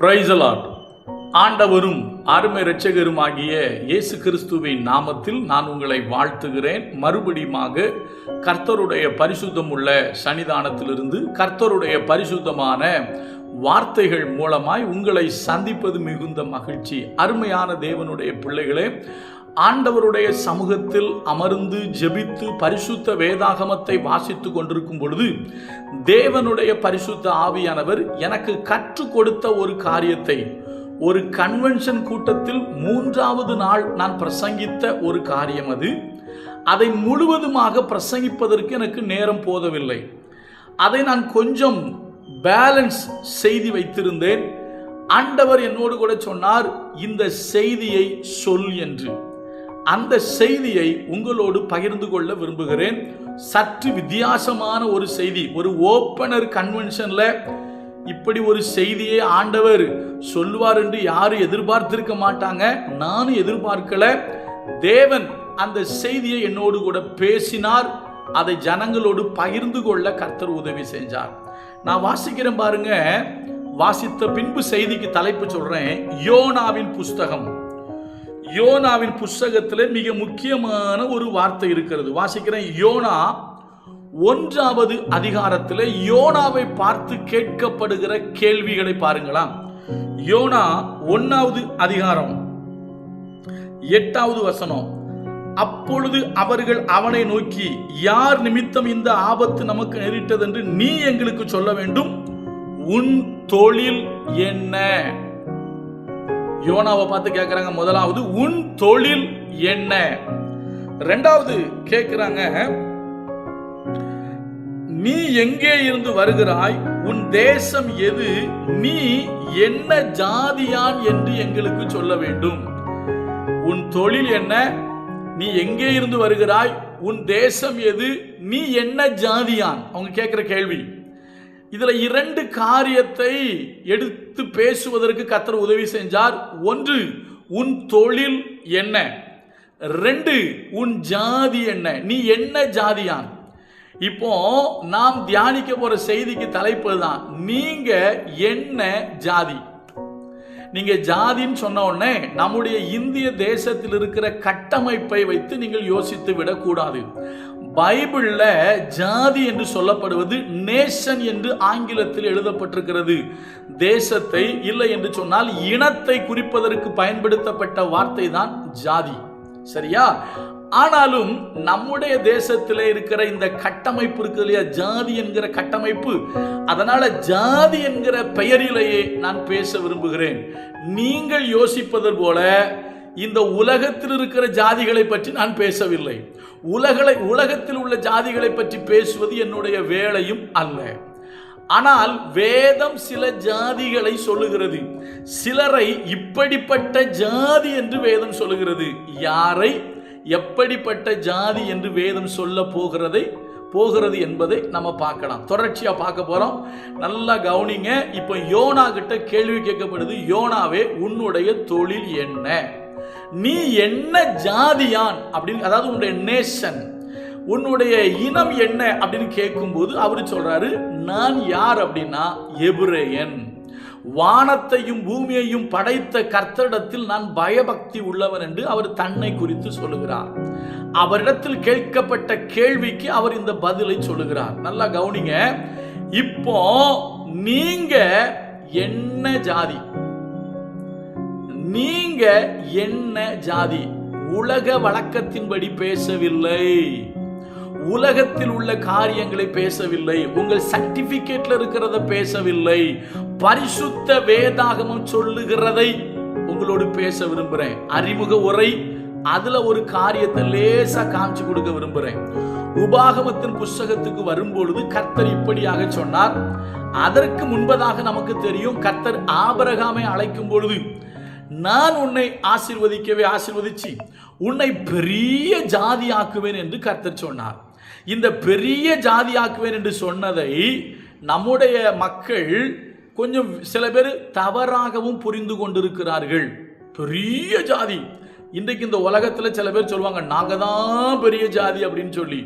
Praise the Lord. ஆண்டவரும் அருமை இரட்சகருமாகிய இயேசு கிறிஸ்துவின் நாமத்தில் நான் உங்களை வாழ்த்துகிறேன். மறுபடியுமாக கர்த்தருடைய பரிசுத்தம் உள்ள சன்னிதானத்திலிருந்து கர்த்தருடைய பரிசுத்தமான வார்த்தைகள் மூலமாய் உங்களை சந்திப்பது மிகுந்த மகிழ்ச்சி. அருமையான தேவனுடைய பிள்ளைகளே, ஆண்டவருடைய சமூகத்தில் அமர்ந்து ஜெபித்து பரிசுத்த வேதாகமத்தை வாசித்து கொண்டிருக்கும் பொழுது தேவனுடைய பரிசுத்த ஆவியானவர் எனக்கு கற்றுக் கொடுத்த ஒரு காரியத்தை, ஒரு கன்வென்ஷன் கூட்டத்தில் 3வது நாள் நான் பிரசங்கித்த ஒரு காரியம் அது. அதை முழுவதுமாக பிரசங்கிப்பதற்கு எனக்கு நேரம் போதவில்லை. அதை நான் கொஞ்சம் பேலன்ஸ் செய்தி வைத்திருந்தேன். ஆண்டவர் என்னோடு கூட சொன்னார், இந்த செய்தியை சொல் என்று. அந்த செய்தியை உங்களோடு பகிர்ந்து கொள்ள விரும்புகிறேன். சற்று வித்தியாசமான ஒரு செய்தி. ஒரு ஓப்பனர் கன்வென்ஷன்ல இப்படி ஒரு செய்தியை ஆண்டவர் சொல்லுவார் என்று யாரும் எதிர்பார்த்திருக்க மாட்டாங்க. நானும் எதிர்பார்க்கல. தேவன் அந்த செய்தியை என்னோடு கூட பேசினார். அதை ஜனங்களோடு பகிர்ந்து கொள்ள கர்த்தர் உதவி செஞ்சார். நான் வாசிக்கிறேன் பாருங்க. வாசித்த பின்பு செய்திக்கு தலைப்பு சொல்றேன், யோனாவின் புஸ்தகம். யோனாவின் புஸ்தகத்தில் மிக முக்கியமான ஒரு வார்த்தை இருக்கிறது. வாசிக்கிறேன். யோனா 1வது அதிகாரத்தில் யோனாவை பார்த்து கேட்கப்படுகிற கேள்விகளை பாருங்களாம். யோனா 1வது அதிகாரம் 8வது வசனம். அப்பொழுது அவர்கள் அவனை நோக்கி, யார் நிமித்தம் இந்த ஆபத்து நமக்கு நேரிட்டது என்று நீ எங்களுக்கு சொல்ல வேண்டும். உன் தொழில் என்ன? யோனாவை பார்த்து கேட்கிறாங்க. முதலாவது, உன் தொழில் என்ன? 2வது கேட்கிறாங்க, நீ எங்கே இருந்து வருகிறாய்? உன் தேசம் எது? நீ என்ன ஜாதியான் என்று எங்களுக்கு சொல்ல வேண்டும். உன் தொழில் என்ன? நீ எங்கே இருந்து வருகிறாய்? உன் தேசம் எது? நீ என்ன ஜாதியான்? அவங்க கேட்கிற கேள்வி. இதுல 2 காரியத்தை எடுத்து பேசுவதற்கு கர்த்தர் உதவி செஞ்சார். 1, உன் தொழில் என்ன? 2, உன் ஜாதி என்ன? நீ என்ன ஜாதியான்? இப்போ நாம் தியானிக்க போற செய்திக்கு தலைப்பு தான், நீங்க என்ன ஜாதி? நீங்க ஜாதின்னு சொன்ன உடனே நம்முடைய இந்திய தேசத்தில் இருக்கிற கட்டமைப்பை வைத்து நீங்கள் யோசித்து விடக்கூடாது. பைபிள்ல ஜாதி என்று சொல்லப்படுவது நேஷன் என்று ஆங்கிலத்தில் எழுதப்பட்டிருக்கிறது. தேசத்தை இல்லை என்று சொன்னால் இனத்தை குறிப்பதற்கு பயன்படுத்தப்பட்ட வார்த்தை தான் ஜாதி. சரியா? ஆனாலும் நம்முடைய தேசத்தில் இருக்கிற இந்த கட்டமைப்பு இருக்கு இல்லையா, ஜாதி என்கிற கட்டமைப்பு. அதனால ஜாதி என்கிற பெயரிலேயே நான் பேச விரும்புகிறேன். நீங்கள் யோசிப்பது போல இந்த உலகத்தில் இருக்கிற ஜாதிகளை பற்றி நான் பேசவில்லை. உலகத்தில் உள்ள ஜாதிகளை பற்றி பேசுவது என்னுடைய வேலையும் அல்ல. ஆனால் வேதம் சில ஜாதிகளை சொல்லுகிறது. சிலரை இப்படிப்பட்ட ஜாதி என்று வேதம் சொல்லுகிறது. யாரை எப்படிப்பட்ட ஜாதி என்று வேதம் சொல்ல போகிறது என்பதை நம்ம பார்க்கலாம். தொடர்ச்சியா பார்க்க போறோம். நல்லா கவனிங்க. இப்போ யோனா கிட்ட கேள்வி கேட்கப்படுது. யோனாவே, உன்னுடைய தொழில் என்ன? நீ என்ன ஜாதியான் அப்படின்னு, அதாவது உன்னுடைய நேஷன், உன்னுடைய இனம் என்ன அப்படின்னு கேட்கும்போது அவரு சொல்றாரு, நான் யார் அப்படின்னா எபிரேயன். வானத்தையும் பூமியையும் படைத்த கர்த்தரிடத்தில் நான் பயபக்தி உள்ளவன் என்று அவர் தன்னை குறித்து சொல்லுகிறார். அவரிடத்தில் கேட்கப்பட்ட கேள்விக்கு அவர் இந்த பதிலை சொல்லுகிறார். நல்லா கவனிங்க. இப்போ நீங்க என்ன ஜாதி? நீங்க என்ன ஜாதி? உலக வழக்கத்தின்படி பேசவில்லை. உலகத்தில் உள்ள காரியங்களை பேசவில்லை. உங்கள் சர்டிபிகேட்ல இருக்கிறத பேசவில்லை. பரிசுத்த வேதாகமம் சொல்லுகிறதை உங்களோடு பேச விரும்புகிறேன். அறிமுக உரை, அதுல ஒரு காரியத்தை லேசா காமிச்சு கொடுக்க விரும்புகிறேன். உபாகமத்தின் புஸ்தகத்துக்கு வரும்பொழுது கர்த்தர் இப்படியாக சொன்னார். அதற்கு முன்பதாக நமக்கு தெரியும், கர்த்தர் ஆபிரகாமை அழைக்கும் பொழுது, நான் உன்னை ஆசீர்வதிச்சு உன்னை பெரிய ஜாதி ஆக்குவேன் என்று கர்த்தர் சொன்னார். இந்த பெரிய ஜாதி ஆக்குவேன் என்று சொன்னதை நம்முடைய மக்கள் கொஞ்சம் சில பேர் தவறாகவும் புரிந்து கொண்டிருக்கிறார்கள். பெரிய ஜாதி, இன்றைக்கு இந்த உலகத்துல சில பேர் சொல்லுவாங்க நாங்க தான் பெரிய ஜாதி அப்படின்னு சொல்லி.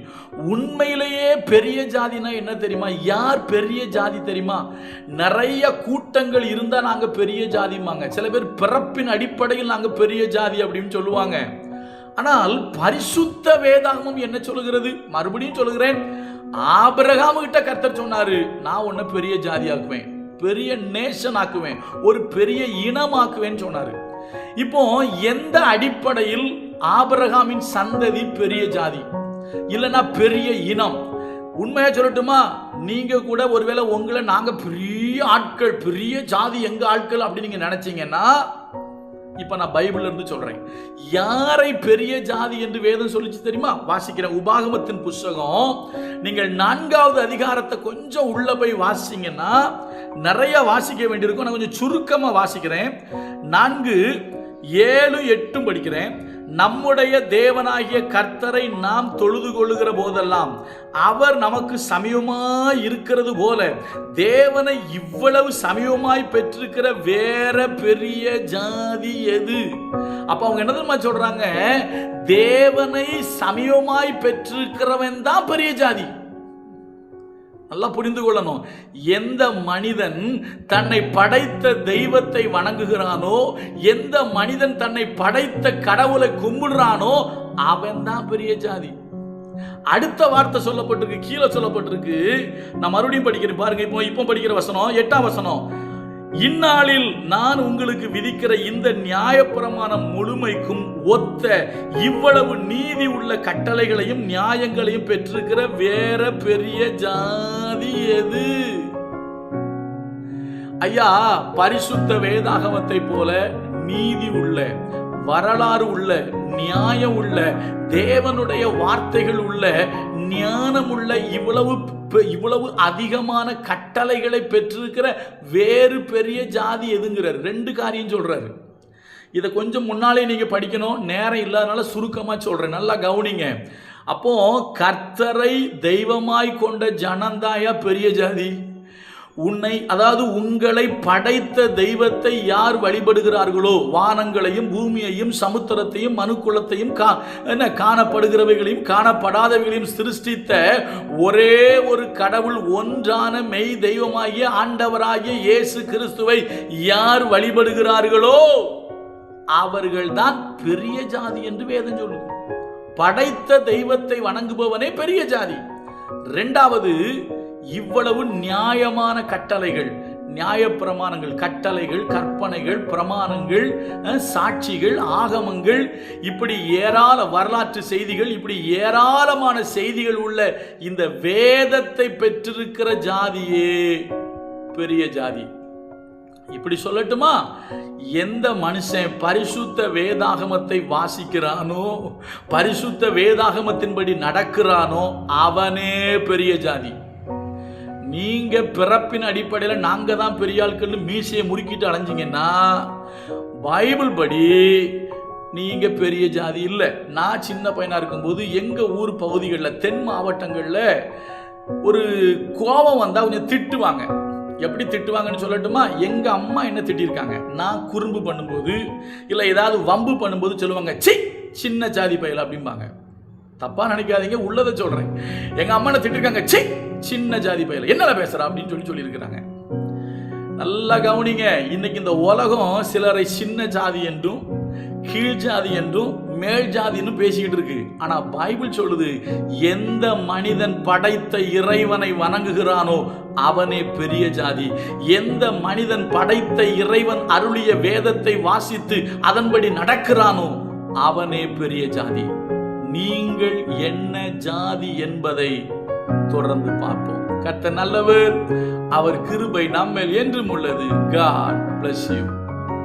உண்மையிலேயே பெரிய ஜாதினா என்ன தெரியுமா? யார் பெரிய ஜாதி தெரியுமா? நிறைய கூட்டங்கள் இருந்தா நாங்க பெரிய ஜாதிமாங்க. சில பேர் பிறப்பின் அடிப்படையில் நாங்க பெரிய ஜாதி அப்படின்னு சொல்லுவாங்க. ஆனால் பரிசுத்த வேதாகமம் என்ன சொல்லுகிறது? மறுபடியும் சொல்லுகிறேன், ஆபிரகாம் கிட்ட கர்த்தர் சொன்னாரு, நான் உன்னை பெரிய ஜாதி ஆக்குவேன், பெரிய நேஷன் ஆக்குவேன், ஒரு பெரிய இனமாக்குவேன் சொன்னாரு. இப்போ எந்த அடிப்படையில் ஆபிரகாமின் சந்ததி பெரிய ஜாதி இல்லைன்னா பெரிய இனம்? உண்மையா சொல்லட்டுமா, நீங்க கூட ஒருவேளை உங்களை நாங்க பெரிய ஆட்கள், பெரிய ஜாதி எங்க ஆட்கள் அப்படி நீங்க நினைச்சீங்கன்னா, இப்ப நான் பைபிள்ல இருந்து சொல்றேன், யாரை பெரிய ஜாதி என்று வேதம் சொல்லிச்சு தெரியுமா? வாசிக்கிறேன், உபாகமத்தின் புஸ்தகம் நீங்கள் 4வது அதிகாரத்தை கொஞ்சம் உள்ள போய் வாசிங்கன்னா நிறைய வாசிக்க வேண்டியிருக்கும். நான் கொஞ்சம் சுருக்கமா வாசிக்கிறேன். 4, 7, 8 படிக்கிறேன். நம்முடைய தேவனாகிய கர்த்தரை நாம் தொழுது கொள்ளுகிற போதெல்லாம் அவர் நமக்கு சமீபமாய் இருக்கிறது போல தேவனை இவ்வளவு சமீபமாய் பெற்றிருக்கிற வேற பெரிய ஜாதி எது? அப்ப அவங்க என்ன தெரியுமா சொல்றாங்க? தேவனை சமீபமாய் பெற்றிருக்கிறவன் தான் பெரிய ஜாதி. நல்லா புரிந்து கொள்ளணும். எந்த மனிதன் தன்னை படைத்த தெய்வத்தை வணங்குகிறானோ, எந்த மனிதன் தன்னை படைத்த கடவுளை கும்பிடுறானோ, அவன் தான் பெரிய ஜாதி. அடுத்த வார்த்தை சொல்லப்பட்டிருக்கு, கீழே சொல்லப்பட்டிருக்கு. நான் மறுபடியும் படிக்கிறேன் பாருங்க. இப்போ படிக்கிற வசனம் 8ஆம் வசனம். இந்நாளில் நான் உங்களுக்கு விதிக்கிற இந்த நியாயப்பிரமாணம் முழுமைக்கும் ஒத்த இவ்வளவு நீதி உள்ள கட்டளைகளையும் நியாயங்களையும் பெற்றிருக்கிற வேற பெரிய ஜாதி எது? ஐயா, பரிசுத்த வேதாகமத்தை போல நீதி உள்ள, வரலாறு உள்ள, நியாயம் உள்ள, தேவனுடைய வார்த்தைகள் உள்ள, ஞானம் உள்ள, இவ்வளவு அதிகமான கட்டளைகளை பெற்றிருக்கிற வேறு பெரிய ஜாதி எதுங்கிறார்? 2 காரியம் சொல்றாரு. இதை கொஞ்சம் முன்னாலே நீங்க படிக்கணும், நேரம் இல்லாதனால சுருக்கமா சொல்றேன், நல்லா கவனிங்க. அப்போ கர்த்தரை தெய்வமாய் கொண்ட ஜனந்தாயா பெரிய ஜாதி? அதாவது உங்களை படைத்த தெய்வத்தை யார் வழிபடுகிறார்களோ, வானங்களையும் பூமியையும் சமுத்திரத்தையும் மனுக்குலத்தையும் காணப்படுகிறவைகளையும் காணப்படாதவைகளையும் சிருஷ்டித்த ஒரே ஒரு கடவுள், ஒன்றான மெய் தெய்வமாகிய ஆண்டவராகிய இயேசு கிறிஸ்துவை யார் வழிபடுகிறார்களோ அவர்கள்தான் பெரிய ஜாதி என்று வேதம் சொல்லுது. படைத்த தெய்வத்தை வணங்குபவனே பெரிய ஜாதி. 2வது, இவ்வளவு நியாயமான கட்டளைகள், நியாயப்பிரமாணங்கள், கட்டளைகள், கற்பனைகள், பிரமாணங்கள், சாட்சிகள், ஆகமங்கள், இப்படி வரலாற்று செய்திகள், இப்படி ஏராளமான செய்திகள் உள்ள இந்த வேதத்தை பெற்றிருக்கிற ஜாதியே பெரிய ஜாதி. இப்படி சொல்லட்டுமா, எந்த மனுஷன் பரிசுத்த வேதாகமத்தை வாசிக்கிறானோ, பரிசுத்த வேதாகமத்தின்படி நடக்கிறானோ, அவனே பெரிய ஜாதி. நீங்க பிறப்பின் அடிப்படையில் நாங்க தான் பெரிய ஆட்கள் மீசையை முறுக்கிட்டு அலைஞ்சிங்கன்னா, பைபிள் படி நீங்க பெரிய ஜாதி இல்லை. நான் சின்ன பையனா இருக்கும்போது எங்க ஊர் பகுதிகளில், தென் மாவட்டங்களில் ஒரு கோபம் வந்தா கொஞ்சம் திட்டுவாங்க. எப்படி திட்டுவாங்கன்னு சொல்லட்டுமா? எங்க அம்மா என்ன திட்டிருக்காங்க, நான் குறும்பு பண்ணும்போது இல்லை ஏதாவது வம்பு பண்ணும்போது சொல்லுவாங்க, சி சின்ன ஜாதி பையல அப்படிம்பாங்க. தப்பா நினைக்காதீங்க, உள்ளதை சொல்றேன். எங்க அம்மா என்ன திட்டிருக்காங்க, சி சின்ன ஜாதி பையல என்னல பேசுறா அப்படின்னு சொல்லியிருக்கிறாங்க. நல்லா கவனிங்க. இன்னைக்கு இந்த உலகம் சிலரை சின்ன ஜாதி என்றும் கீழ் ஜாதி என்றும் மேல் ஜாதின்னு பேசிக்கிட்டு இருக்கு. ஆனா பைபிள் சொல்லுது, எந்த மனிதன் படைத்த இறைவனை வணங்குகிறானோ அவனே பெரிய ஜாதி. எந்த மனிதன் படைத்த இறைவன் அருளிய வேதத்தை வாசித்து அதன்படி நடக்கிறானோ அவனே பெரிய ஜாதி. நீங்கள் என்ன ஜாதி என்பதை தொடர்ந்து பார்ப்போம். கர்த்தர் நல்லவர், அவர் கிருபை நம்மேல் என்றும் உள்ளது. God bless you.